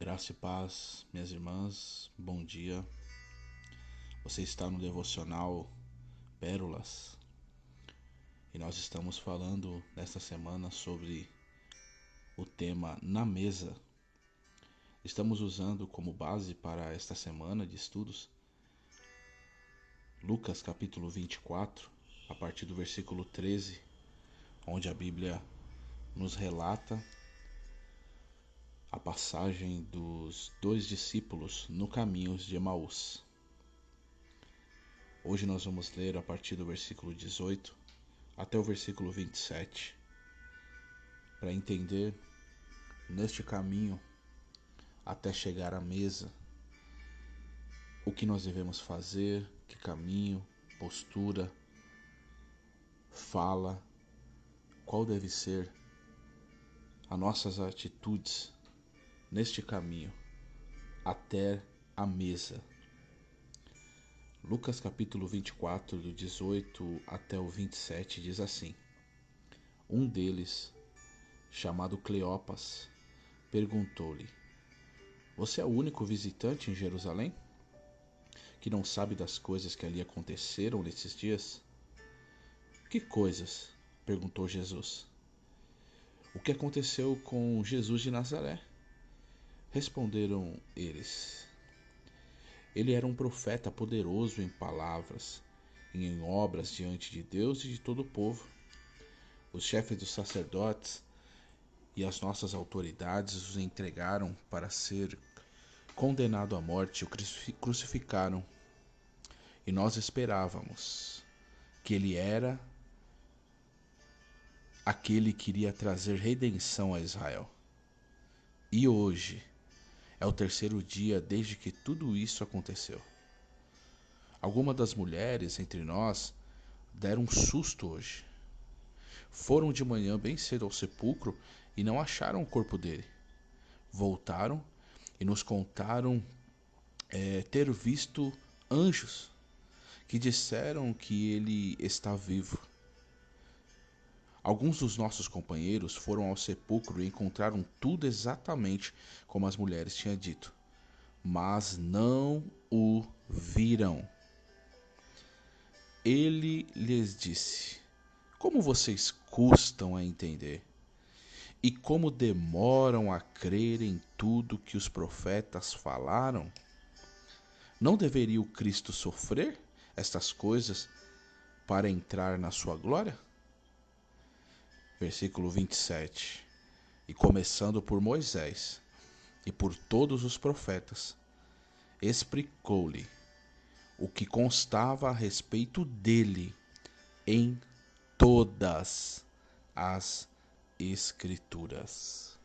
Graça e paz, minhas irmãs, bom dia. Você está no devocional Pérolas e nós estamos falando nesta semana sobre o tema Na Mesa. Estamos usando como base para esta semana de estudos Lucas capítulo 24, a partir do versículo 13, onde a Bíblia nos relata a passagem dos dois discípulos no caminho de Emaús. Hoje nós vamos ler a partir do versículo 18 até o versículo 27, para entender neste caminho até chegar à mesa o que nós devemos fazer, que caminho, postura, fala, qual deve ser as nossas atitudes neste caminho até a mesa. Lucas capítulo 24, do 18 até o 27, diz assim: Um deles, chamado Cleopas, perguntou-lhe: Você é o único visitante em Jerusalém que não sabe das coisas que ali aconteceram nesses dias? Que coisas? Perguntou Jesus. O que aconteceu com Jesus de Nazaré? Responderam eles. Ele era um profeta poderoso em palavras e em obras diante de Deus e de todo o povo. Os chefes dos sacerdotes e as nossas autoridades os entregaram para ser condenado à morte e o crucificaram. E nós esperávamos que ele era aquele que iria trazer redenção a Israel. E hoje é o terceiro dia desde que tudo isso aconteceu. Algumas das mulheres entre nós deram um susto hoje. Foram de manhã bem cedo ao sepulcro e não acharam o corpo dele. Voltaram e nos contaram ter visto anjos que disseram que ele está vivo. Alguns dos nossos companheiros foram ao sepulcro e encontraram tudo exatamente como as mulheres tinham dito, mas não o viram. Ele lhes disse: Como vocês custam a entender? E como demoram a crer em tudo que os profetas falaram? Não deveria o Cristo sofrer estas coisas para entrar na sua glória? Versículo 27. E começando por Moisés e por todos os profetas, explicou-lhe o que constava a respeito dele em todas as Escrituras.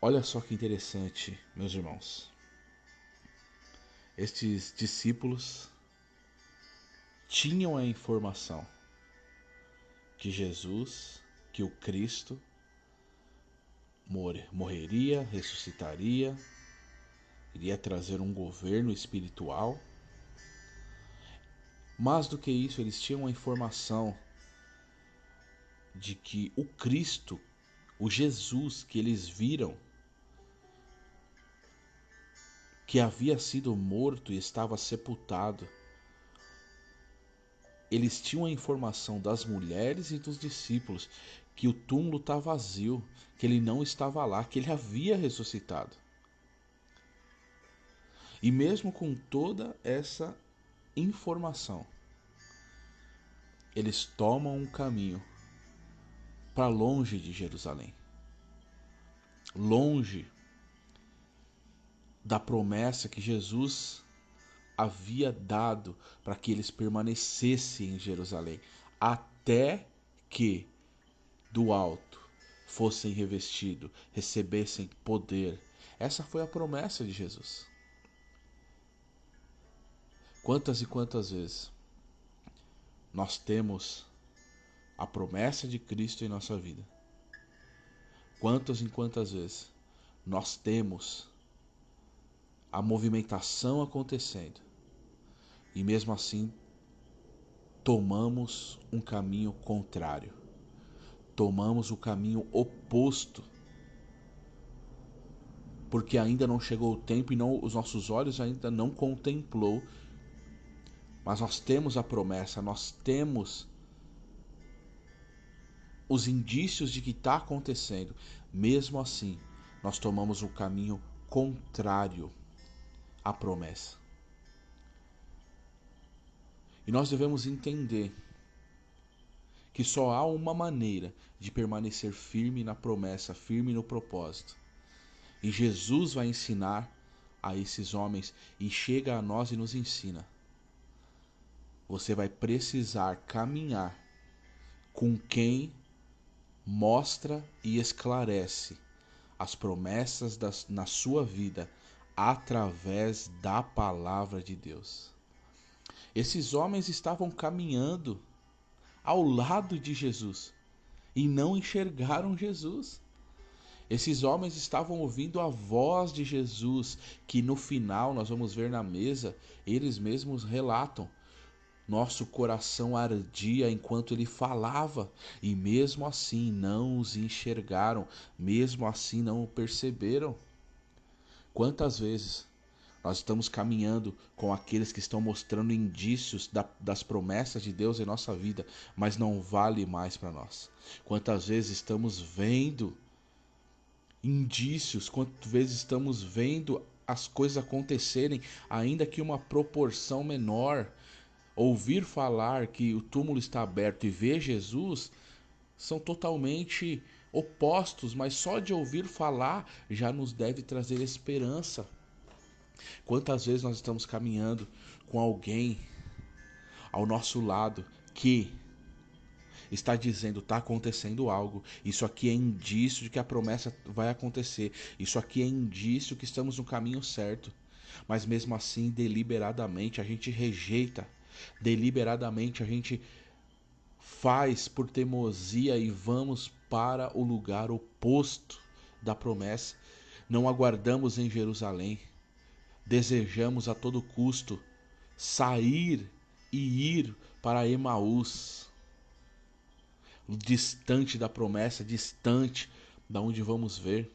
Olha só que interessante, meus irmãos. Estes discípulos tinham a informação que Jesus, que o Cristo, morreria, ressuscitaria, iria trazer um governo espiritual. Mais do que isso, eles tinham a informação de que o Cristo, o Jesus que eles viram, que havia sido morto e estava sepultado, eles tinham a informação das mulheres e dos discípulos que o túmulo estava vazio, que ele não estava lá, que ele havia ressuscitado. E mesmo com toda essa informação, eles tomam um caminho para longe de Jerusalém, longe da promessa que Jesus havia dado para que eles permanecessem em Jerusalém, até que do alto fossem revestidos, recebessem poder. Essa foi a promessa de Jesus. Quantas e quantas vezes nós temos a promessa de Cristo em nossa vida? Quantas e quantas vezes nós temos a movimentação acontecendo e mesmo assim tomamos um caminho contrário, tomamos o caminho oposto porque ainda não chegou o tempo e os nossos olhos ainda não contemplou. Mas nós temos a promessa, nós temos os indícios de que está acontecendo. Mesmo assim, nós tomamos o caminho contrário à promessa. E nós devemos entender que só há uma maneira de permanecer firme na promessa, firme no propósito. E Jesus vai ensinar a esses homens e chega a nós e nos ensina. Você vai precisar caminhar com quem mostra e esclarece as promessas na sua vida através da palavra de Deus. Esses homens estavam caminhando ao lado de Jesus e não enxergaram Jesus. Esses homens estavam ouvindo a voz de Jesus, que no final nós vamos ver na mesa, eles mesmos relatam. Nosso coração ardia enquanto ele falava, e mesmo assim não os enxergaram, mesmo assim não o perceberam. Quantas vezes nós estamos caminhando com aqueles que estão mostrando indícios das promessas de Deus em nossa vida, mas não vale mais para nós? Quantas vezes estamos vendo indícios, quantas vezes estamos vendo as coisas acontecerem, ainda que uma proporção menor? Ouvir falar que o túmulo está aberto e ver Jesus são totalmente opostos, mas só de ouvir falar já nos deve trazer esperança. Quantas vezes nós estamos caminhando com alguém ao nosso lado que está dizendo, está acontecendo algo, isso aqui é indício de que a promessa vai acontecer, isso aqui é indício que estamos no caminho certo, mas mesmo assim deliberadamente a gente rejeita, deliberadamente a gente faz por teimosia e vamos para o lugar oposto da promessa. Não aguardamos em Jerusalém, desejamos a todo custo sair e ir para Emaús, distante da promessa, distante da onde vamos ver.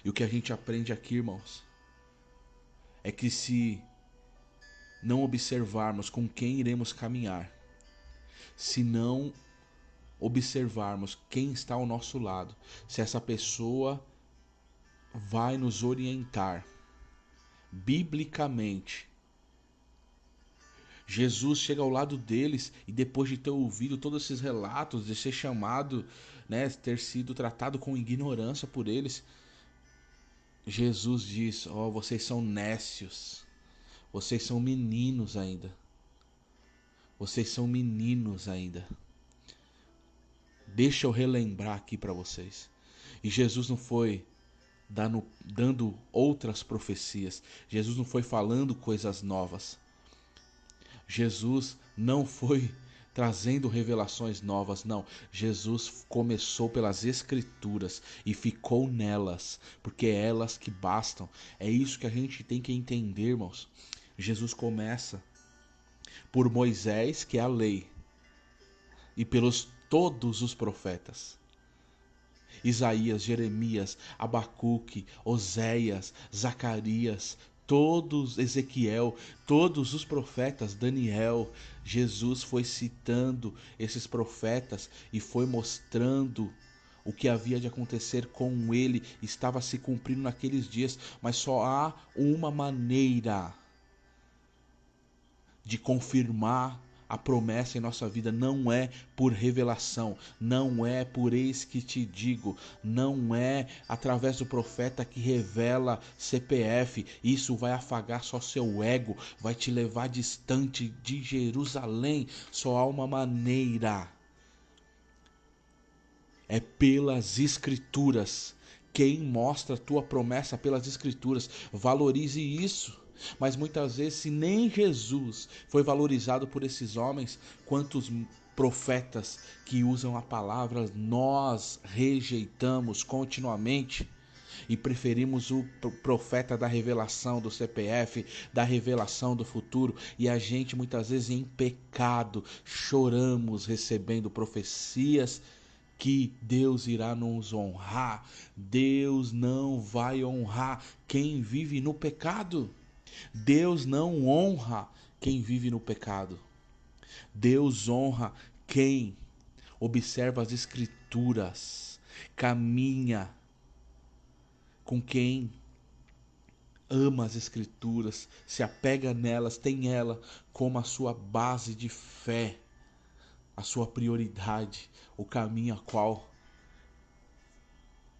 E o que a gente aprende aqui, irmãos, é que se não observarmos com quem iremos caminhar, se não observarmos quem está ao nosso lado, se essa pessoa vai nos orientar biblicamente. Jesus chega ao lado deles e depois de ter ouvido todos esses relatos, de ser chamado, ter sido tratado com ignorância por eles, Jesus diz: vocês são nécios, vocês são meninos ainda. Vocês são meninos ainda. Deixa eu relembrar aqui para vocês. E Jesus não foi dando outras profecias. Jesus não foi falando coisas novas. Jesus não foi trazendo revelações novas, não. Jesus começou pelas Escrituras e ficou nelas, porque é elas que bastam. É isso que a gente tem que entender, irmãos. Jesus começa por Moisés, que é a lei, e pelos todos os profetas. Isaías, Jeremias, Abacuque, Oséias, Zacarias, todos, Ezequiel, todos os profetas, Daniel. Jesus foi citando esses profetas e foi mostrando o que havia de acontecer com ele, estava se cumprindo naqueles dias, mas só há uma maneira de confirmar a promessa em nossa vida, não é por revelação, não é por eis que te digo, não é através do profeta que revela CPF. Isso vai afagar só seu ego, vai te levar distante de Jerusalém. Só há uma maneira, é pelas Escrituras. Quem mostra a tua promessa pelas Escrituras, valorize isso. Mas muitas vezes, se nem Jesus foi valorizado por esses homens, quantos profetas que usam a palavra nós rejeitamos continuamente e preferimos o profeta da revelação do CPF, da revelação do futuro, e a gente muitas vezes em pecado choramos recebendo profecias que Deus irá nos honrar. Deus não vai honrar quem vive no pecado. Deus não honra quem vive no pecado. Deus honra quem observa as Escrituras, caminha com quem ama as Escrituras, se apega nelas, tem ela como a sua base de fé, a sua prioridade, o caminho a qual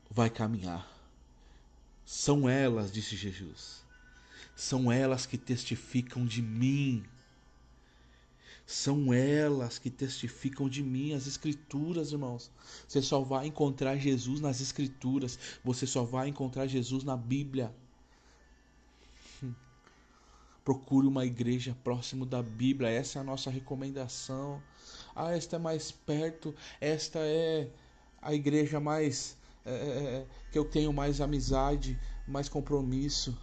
vai caminhar. São elas, disse Jesus, são elas que testificam de mim. São elas que testificam de mim, as Escrituras, irmãos. Você só vai encontrar Jesus nas Escrituras. Você só vai encontrar Jesus na Bíblia. Procure uma igreja próximo da Bíblia. Essa é a nossa recomendação. Esta é mais perto. Esta é a igreja mais que eu tenho mais amizade, mais compromisso.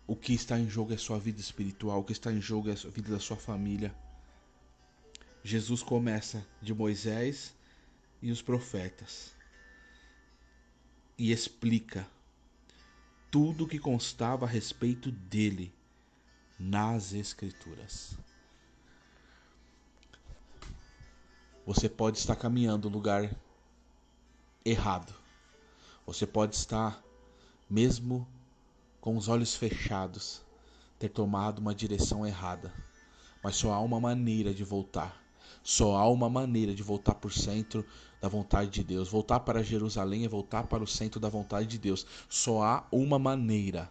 O que está em jogo é a sua vida espiritual. O que está em jogo é a vida da sua família. Jesus começa de Moisés e os profetas e explica tudo o que constava a respeito dele nas Escrituras. Você pode estar caminhando no lugar errado. Você pode estar, mesmo com os olhos fechados, ter tomado uma direção errada. Mas só há uma maneira de voltar. Só há uma maneira de voltar para o centro da vontade de Deus. Voltar para Jerusalém é voltar para o centro da vontade de Deus. Só há uma maneira.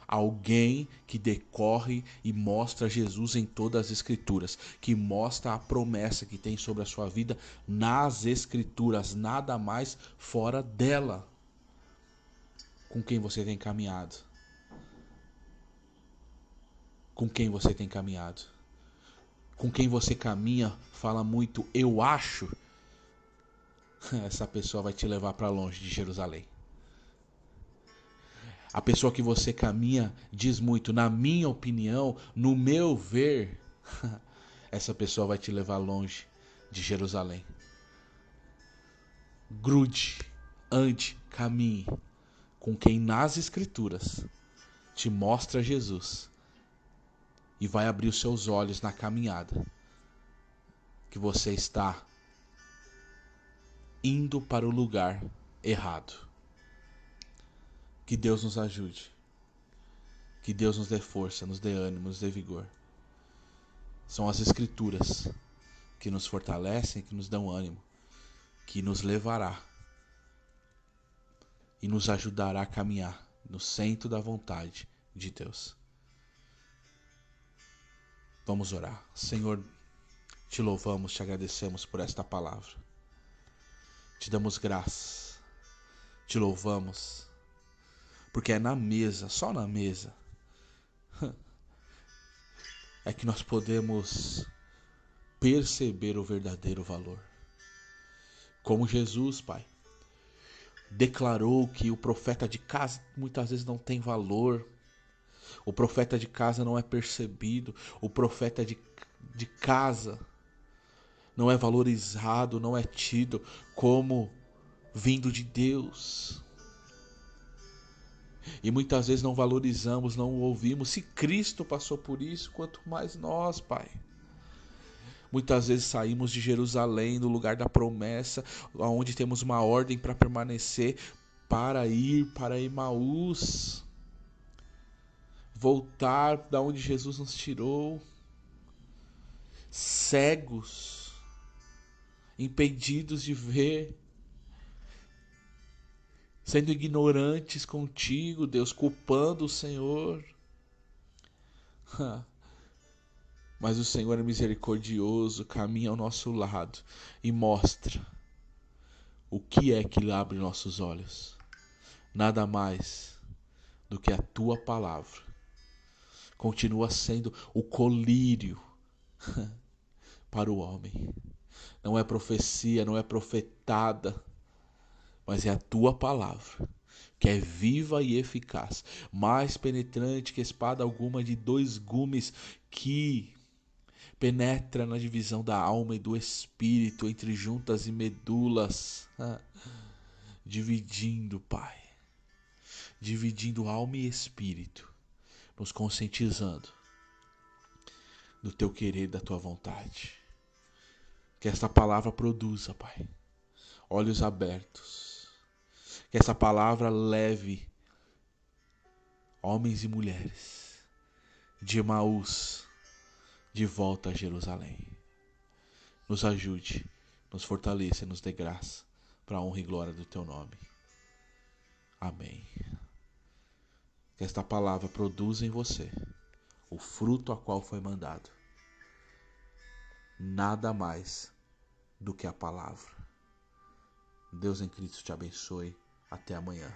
Alguém que decorre e mostra Jesus em todas as Escrituras, que mostra a promessa que tem sobre a sua vida nas Escrituras, nada mais fora dela. Com quem você tem caminhado? Com quem você tem caminhado? Com quem você caminha, fala muito, eu acho, essa pessoa vai te levar para longe de Jerusalém. A pessoa que você caminha diz muito, na minha opinião, no meu ver, essa pessoa vai te levar longe de Jerusalém. Grude, ande, caminhe com quem nas Escrituras te mostra Jesus e vai abrir os seus olhos na caminhada que você está indo para o lugar errado. Que Deus nos ajude. Que Deus nos dê força, nos dê ânimo, nos dê vigor. São as Escrituras que nos fortalecem, que nos dão ânimo, que nos levará e nos ajudará a caminhar no centro da vontade de Deus. Vamos orar. Senhor, te louvamos, te agradecemos por esta palavra. Te damos graças, te louvamos, porque é na mesa, só na mesa, é que nós podemos perceber o verdadeiro valor. Como Jesus, Pai, declarou que o profeta de casa muitas vezes não tem valor, o profeta de casa não é percebido, o profeta de casa não é valorizado, não é tido como vindo de Deus. E muitas vezes não valorizamos, não o ouvimos. Se Cristo passou por isso, quanto mais nós, Pai. Muitas vezes saímos de Jerusalém, do lugar da promessa, onde temos uma ordem para permanecer, para ir para Emaús. Voltar da onde Jesus nos tirou. Cegos, impedidos de ver, sendo ignorantes contigo, Deus, culpando o Senhor. Mas o Senhor é misericordioso, caminha ao nosso lado e mostra o que é que abre nossos olhos. Nada mais do que a tua palavra. Continua sendo o colírio para o homem. Não é profecia, não é profetada, mas é a tua palavra, que é viva e eficaz, mais penetrante que espada alguma de 2 gumes, que Penetra na divisão da alma e do espírito, entre juntas e medulas, dividindo, Pai, dividindo alma e espírito, nos conscientizando do teu querer, da tua vontade. Que esta palavra produza, Pai, olhos abertos. Que essa palavra leve homens e mulheres de Emaús de volta a Jerusalém. Nos ajude, nos fortaleça e nos dê graça para a honra e glória do teu nome. Amém. Que esta palavra produza em você o fruto a qual foi mandado. Nada mais do que a palavra. Deus em Cristo te abençoe. Até amanhã.